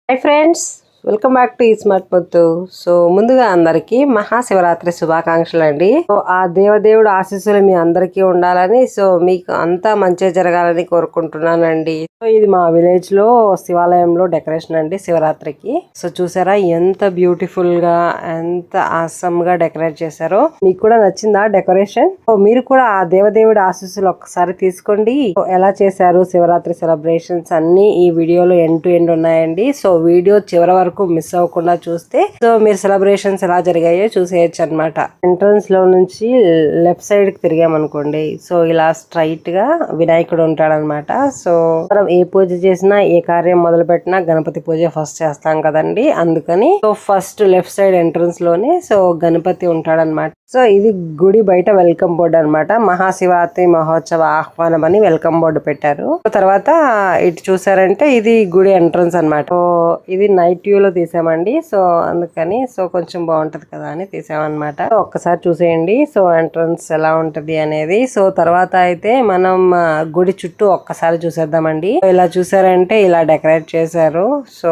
Hi friends, welcome back to izmart Muthu. So ముందుగా అందరికి మహాశివరాత్రి శుభాకాంక్షలు అండి. సో ఆ దేవదేవుడు ఆశీస్సులు మీ అందరికీ ఉండాలని, సో మీకు అంతా మంచిగా జరగాలని కోరుకుంటున్నానండి. సో ఇది మా విలేజ్ లో శివాలయంలో డెకరేషన్ అండి శివరాత్రికి. సో చూసారా ఎంత బ్యూటిఫుల్ గా, ఎంత ఆసమ్ గా డెకరేట్ చేశారో. మీకు కూడా నచ్చిందా డెకరేషన్? సో మీరు కూడా ఆ దేవదేవుడి ఆశీస్సులు ఒక్కసారి తీసుకోండి. ఎలా చేశారు శివరాత్రి సెలబ్రేషన్స్ అన్ని ఈ వీడియోలో ఎండ్ టు ఎండ్ ఉన్నాయండి. సో వీడియో చివరి వరకు మిస్ అవ్వకుండా చూస్తే సో మీరు సెలబ్రేషన్స్ ఎలా జరిగాయో చూసేయచ్చు అనమాట. ఎంట్రన్స్ లో నుంచి లెఫ్ట్ సైడ్ కి తిరిగామనుకోండి, సో ఇలా స్ట్రైట్ గా వినాయకుడు ఉంటాడనమాట. సో మనం ఏ పూజ చేసినా, ఏ కార్యం మొదలు పెట్టినా గణపతి పూజ ఫస్ట్ చేస్తాం కదండి. అందుకని so first left side entrance లోనే సో గణపతి ఉంటాడనమాట. సో ఇది గుడి బయట వెల్కమ్ బోర్డు అనమాట. మహాశివరాత్రి మహోత్సవ ఆహ్వానం అని వెల్కమ్ బోర్డు పెట్టారు. తర్వాత ఇటు చూసారంటే ఇది గుడి ఎంట్రన్స్ అనమాట. సో ఇది నైట్ వ్యూ లో తీసామండి. సో అందుకని సో కొంచెం బాగుంటది కదా అని తీసామన్నమాట. ఒక్కసారి చూసేయండి సో ఎంట్రన్స్ ఎలా ఉంటది అనేది. సో తర్వాత అయితే మనం గుడి చుట్టూ ఒక్కసారి చూసేద్దామండి. ఇలా చూసారంటే ఇలా డెకరేట్ చేశారు. సో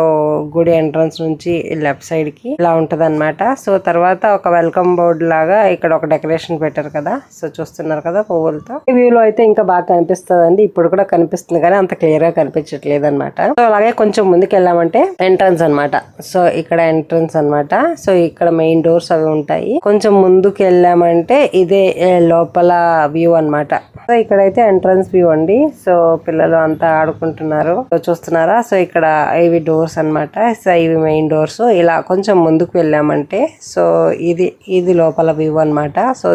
గుడి ఎంట్రన్స్ నుంచి లెఫ్ట్ సైడ్ కి ఇలా ఉంటది అనమాట. సో తర్వాత ఒక వెల్కమ్ బోర్డు లాగా ఇక్కడ ఒక డెకరేషన్ పెట్టారు కదా. సో చూస్తున్నారు కదా పువ్వులతో. ఈ వ్యూ లో అయితే ఇంకా బాగా కనిపిస్తుంది. ఇప్పుడు కూడా కనిపిస్తుంది కానీ అంత క్లియర్ గా కనిపించట్లేదు అనమాట. సో అలాగే కొంచెం ముందుకు వెళ్ళామంటే ఎంట్రన్స్ అనమాట. సో ఇక్కడ ఎంట్రన్స్ అనమాట. సో ఇక్కడ మెయిన్ డోర్స్ అవి ఉంటాయి. కొంచెం ముందుకు వెళ్ళామంటే ఇదే లోపల వ్యూ అనమాట. సో ఇక్కడైతే ఎంట్రన్స్ వ్యూ అండి. సో పిల్లలు అంతా ఆడుకుంటున్నారు. సో చూస్తున్నారా. సో ఇక్కడ ఇవి డోర్స్ అనమాట. సో ఇవి మెయిన్ డోర్స్. ఇలా కొంచెం ముందుకు వెళ్ళామంటే సో ఇది లోపల వ్యూ అనమాట. సో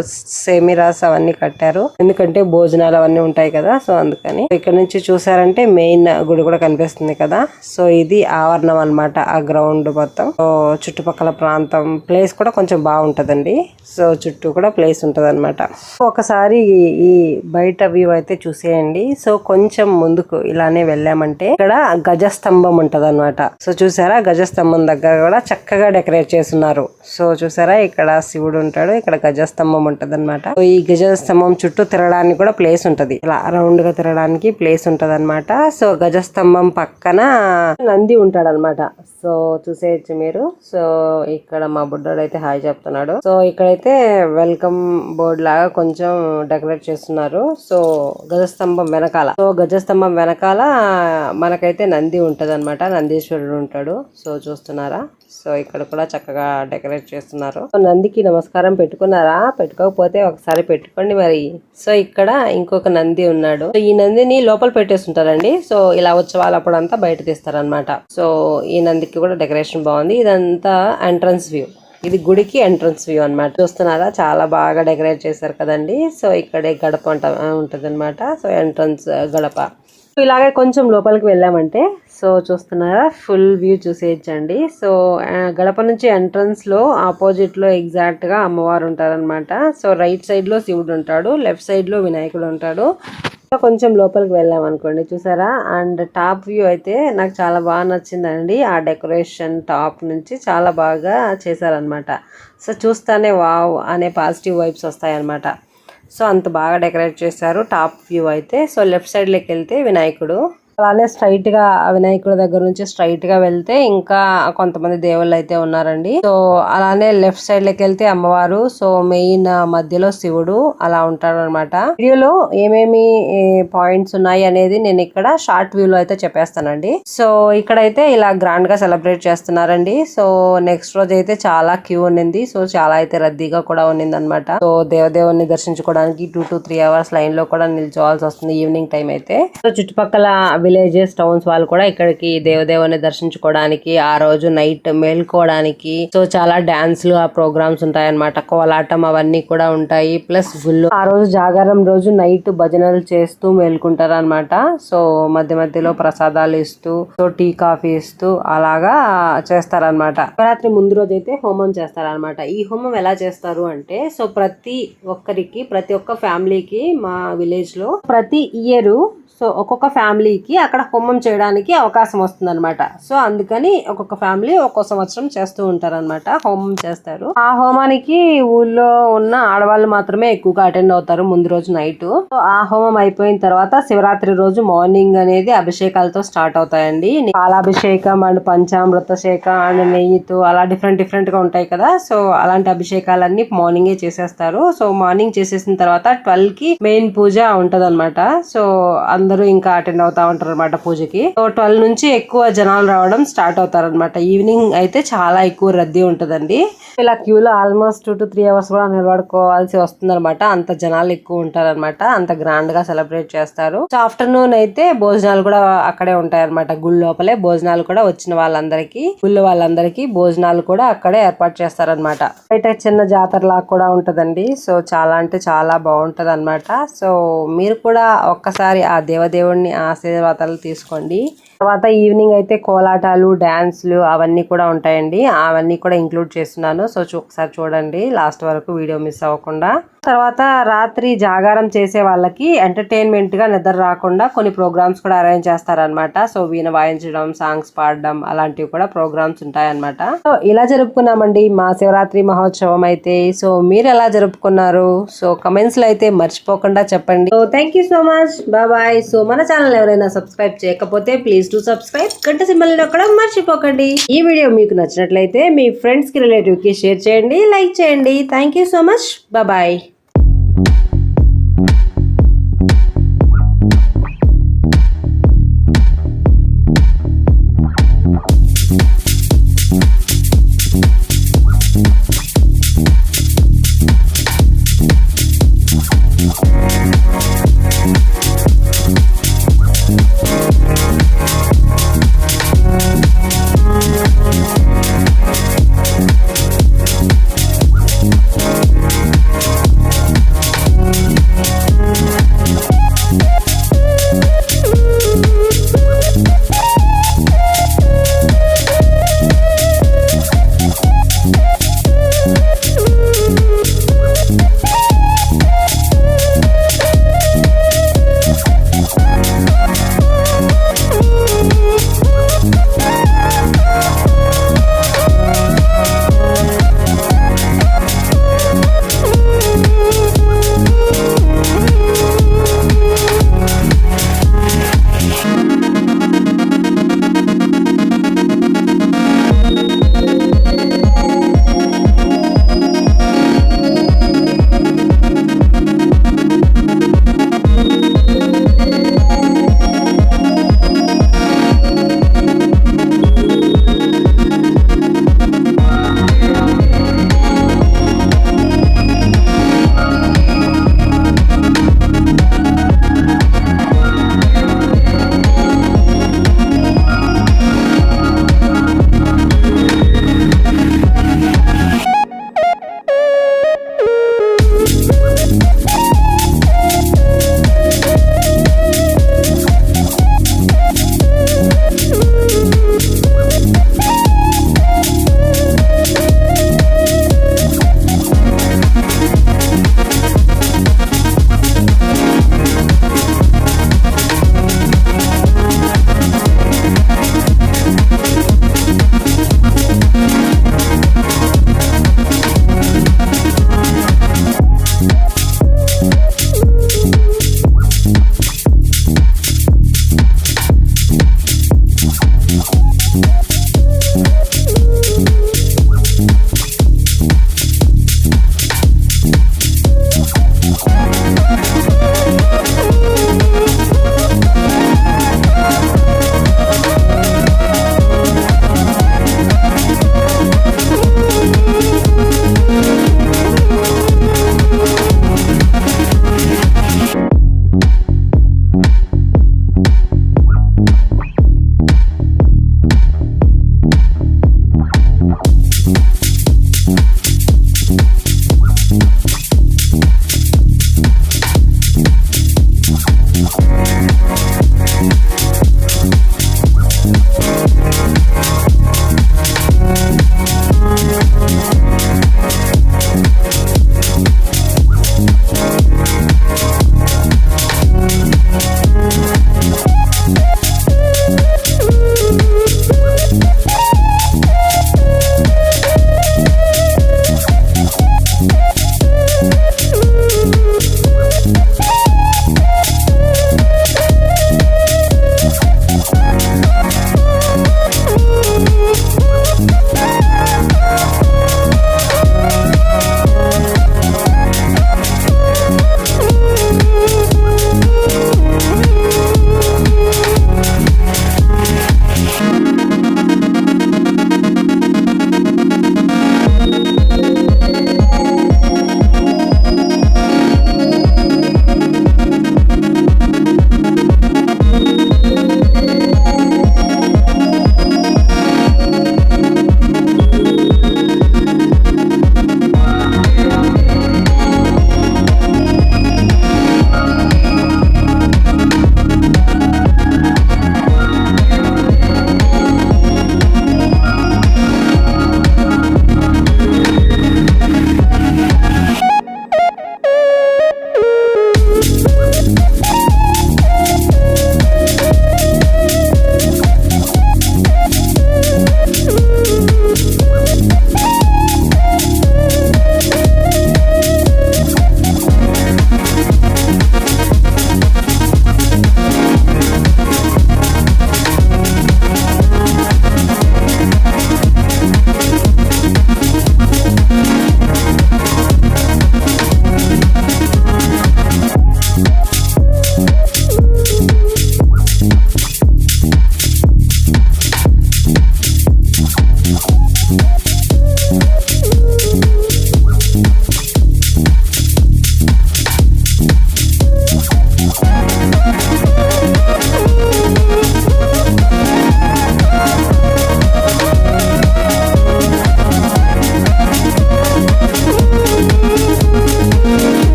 సెమిరాస్ అవన్నీ కట్టారు, ఎందుకంటే భోజనాలు అవన్నీ ఉంటాయి కదా. సో అందుకని ఇక్కడ నుంచి చూసారంటే మెయిన్ గుడి కూడా కనిపిస్తుంది కదా. సో ఇది ఆవరణం అనమాట. ఆ గ్రౌండ్ మొత్తం సో చుట్టుపక్కల ప్రాంతం ప్లేస్ కూడా కొంచెం బాగుంటదండి. సో చుట్టూ కూడా ప్లేస్ ఉంటది అనమాట. ఒకసారి ఈ బయట వ్యూ అయితే చూసేయండి. సో కొంచెం ముందుకు ఇలానే వెళ్ళామంటే ఇక్కడ గజస్తంభం ఉంటది అనమాట. సో చూసారా గజస్తంభం దగ్గర కూడా చక్కగా డెకరేట్ చేస్తున్నారు. సో చూసారా ఇక్కడ శివుడు ఉంటాడు, ఇక్కడ గజస్తంభం ఉంటది అనమాట. ఈ గజస్తంభం చుట్టూ తిరగడానికి కూడా ప్లేస్ ఉంటది. ఇలా రౌండ్ గా తిరగడానికి ప్లేస్ ఉంటది అనమాట. సో గజస్తంభం పక్కన నంది ఉంటాడు అనమాట. సో చూసేయచ్చు మీరు. సో ఇక్కడ మా బుడ్డోడు అయితే హాయ్ చెప్తున్నాడు. సో ఇక్కడైతే వెల్కమ్ బోర్డ్ లాగా కొంచెం డెకరేట్ చేస్తున్నారు. సో గజస్తంభం వెనకాల, సో గజస్తంభం వెనకాల మనకైతే నంది ఉంటది అనమాట. నందీశ్వరుడు ఉంటాడు. సో చూస్తున్నారా. సో ఇక్కడ కూడా చక్కగా డెకరేట్ చేస్తున్నారు. నందికి నమస్కారం పెట్టుకున్నారా? పెట్టుకోకపోతే ఒకసారి పెట్టుకోండి మరి. సో ఇక్కడ ఇంకొక నంది ఉన్నాడు. సో ఈ నందిని లోపల పెట్టేస్తుంటారండి. సో ఇలా ఉత్సవాలు అప్పుడు అంతా బయట తీస్తారనమాట. సో ఈ నందికి కూడా డెకరేషన్ బాగుంది. ఇదంతా ఎంట్రన్స్ వ్యూ. ఇది గుడికి ఎంట్రన్స్ వ్యూ అనమాట. చూస్తున్నారా చాలా బాగా డెకరేట్ చేశారు కదండి. సో ఇక్కడే గడప ఉంటది అనమాట. సో ఎంట్రన్స్ గడప. ఇలాగే కొంచెం లోపలికి వెళ్ళామంటే సో చూస్తున్నారా ఫుల్ వ్యూ చూసేయచ్చండి. సో గడప నుంచి ఎంట్రన్స్ లో ఆపోజిట్ లో ఎగ్జాక్ట్ గా అమ్మవారు ఉంటారనమాట. సో రైట్ సైడ్ లో శివుడు ఉంటాడు, లెఫ్ట్ సైడ్ లో వినాయకుడు ఉంటాడు. సో కొంచెం లోపలికి వెళ్ళాం అనుకోండి, చూసారా. అండ్ టాప్ వ్యూ అయితే నాకు చాలా బాగా నచ్చిందండి. ఆ డెకరేషన్ టాప్ నుంచి చాలా బాగా చేశారనమాట. సో చూస్తానే వావ్ అనే పాజిటివ్ వైబ్స్ వస్తాయన్నమాట. సో అంత బాగా డెకరేట్ చేశారు టాప్ వ్యూ అయితే. సో లెఫ్ట్ సైడ్ లోకి వెళ్తే వినాయకుడు, అలానే స్ట్రైట్ గా వినాయకుడి దగ్గర నుంచి స్ట్రైట్ గా వెళ్తే ఇంకా కొంతమంది దేవుళ్ళు అయితే ఉన్నారండి. సో అలానే లెఫ్ట్ సైడ్ లోకి వెళ్తే అమ్మవారు, సో మెయిన్ మధ్యలో శివుడు అలా ఉంటాడు అనమాట. వీడియోలో ఏమేమి పాయింట్స్ ఉన్నాయి అనేది నేను ఇక్కడ షార్ట్ వ్యూ లో అయితే చెప్పేస్తానండి. సో ఇక్కడైతే ఇలా గ్రాండ్ గా సెలబ్రేట్ చేస్తున్నారండి. సో నెక్స్ట్ రోజు అయితే చాలా క్యూ ఉన్నింది. సో చాలా అయితే రద్దీగా కూడా ఉన్నింది అనమాట. సో దేవదేవుని దర్శించుకోవడానికి 2 to 3 hours లైన్ లో కూడా నిల్చోవాల్సి వస్తుంది ఈవినింగ్ టైం అయితే. సో చుట్టుపక్కల విలేజెస్, టౌన్స్ వాళ్ళు కూడా ఇక్కడికి దేవదేవుని దర్శించుకోవడానికి, ఆ రోజు నైట్ మేల్కోవడానికి సో చాలా డాన్స్లు ఆ ప్రోగ్రామ్స్ ఉంటాయన్నమాట. కోలాటం అవన్నీ కూడా ఉంటాయి. ప్లస్ గుళ్ళు ఆ రోజు జాగారం రోజు నైట్ భజనలు చేస్తూ మేల్కుంటారు అనమాట. సో మధ్య మధ్యలో ప్రసాదాలు ఇస్తూ, సో టీ కాఫీ ఇస్తూ అలాగా చేస్తారనమాట. శివరాత్రి ముందు రోజు అయితే హోమం చేస్తారనమాట. ఈ హోమం ఎలా చేస్తారు అంటే, సో ప్రతి ఒక్క ఫ్యామిలీకి మా విలేజ్ లో ప్రతి ఇయర్ సో ఒక్కొక్క ఫ్యామిలీకి వాళ్ళకి అక్కడ హోమం చేయడానికి అవకాశం వస్తుంది అనమాట. సో అందుకని ఒక్కొక్క ఫ్యామిలీ ఒక్కో సంవత్సరం చేస్తూ ఉంటారన్నమాట, హోమం చేస్తారు. ఆ హోమానికి ఊళ్ళో ఉన్న ఆడవాళ్ళు మాత్రమే ఎక్కువగా అటెండ్ అవుతారు ముందు రోజు నైట్. సో ఆ హోమం అయిపోయిన తర్వాత శివరాత్రి రోజు మార్నింగ్ అనేది అభిషేకాలతో స్టార్ట్ అవుతాయండి. పాలాభిషేకం అండ్ పంచామృత శేఖం అండ్ నెయ్యితో అలా డిఫరెంట్ గా ఉంటాయి కదా. సో అలాంటి అభిషేకాలన్నీ మార్నింగే చేసేస్తారు. సో మార్నింగ్ చేసేసిన తర్వాత 12 కి మెయిన్ పూజ ఉంటది అనమాట. సో అందరూ ఇంకా అటెండ్ అవుతా ఉంటారు అనమాట పూజకి. సో 12 నుంచి ఎక్కువ జనాలు రావడం స్టార్ట్ అవుతారు అనమాట. ఈవినింగ్ అయితే చాలా ఎక్కువ రద్దీ ఉంటదండి. ఇలా క్యూలో ఆల్మోస్ట్ 2 to 3 hours కూడా నిలబడుకోవాల్సి వస్తుంది అనమాట. అంత జనాలు ఎక్కువ ఉంటారనమాట. అంత గ్రాండ్ గా సెలబ్రేట్ చేస్తారు. సో ఆఫ్టర్నూన్ అయితే భోజనాలు కూడా అక్కడే ఉంటాయి అనమాట. గుడి లోపలే భోజనాలు కూడా వచ్చిన వాళ్ళందరికీ, గుళ్ళ వాళ్ళందరికీ భోజనాలు కూడా అక్కడే ఏర్పాటు చేస్తారనమాట. బయట చిన్న జాతర లాగా కూడా ఉంటదండి. సో చాలా అంటే చాలా బాగుంటది అనమాట. సో మీరు కూడా ఒక్కసారి ఆ దేవదేవుడిని ఆశీర్వాదాలు తీసుకోండి. తర్వాత ఈవినింగ్ అయితే కోలాటాలు, డాన్స్లు అవన్నీ కూడా ఉంటాయండి. అవన్నీ కూడా ఇంక్లూడ్ చేస్తున్నాను. సో ఒకసారి చూడండి లాస్ట్ వరకు, వీడియో మిస్ అవ్వకుండా. తర్వాత రాత్రి జాగారం చేసే వాళ్ళకి ఎంటర్టైన్మెంట్ గా నిద్ర రాకుండా కొన్ని ప్రోగ్రామ్స్ కూడా అరేంజ్ చేస్తారనమాట. సో వీణ వాయించడం, సాంగ్స్ పాడడం అలాంటివి కూడా ప్రోగ్రామ్స్ ఉంటాయన్నమాట. సో ఇలా జరుపుకున్నామండి మా శివరాత్రి మహోత్సవం అయితే. సో మీరు ఎలా జరుపుకున్నారు? సో కమెంట్స్ లో అయితే మర్చిపోకుండా చెప్పండి. So thank you so much, bye. So మన ఛానల్ ఎవరైనా సబ్స్క్రైబ్ చేయకపోతే ప్లీజ్ టు సబ్స్క్రైబ్, గంట సింబల్ నొక్కడం మర్చిపోకండి. ఈ వీడియో మీకు నచ్చినట్లయితే మీ ఫ్రెండ్స్ కి, రిలేటివ్ కి షేర్ చేయండి, లైక్ చేయండి. Thank you so much, bye.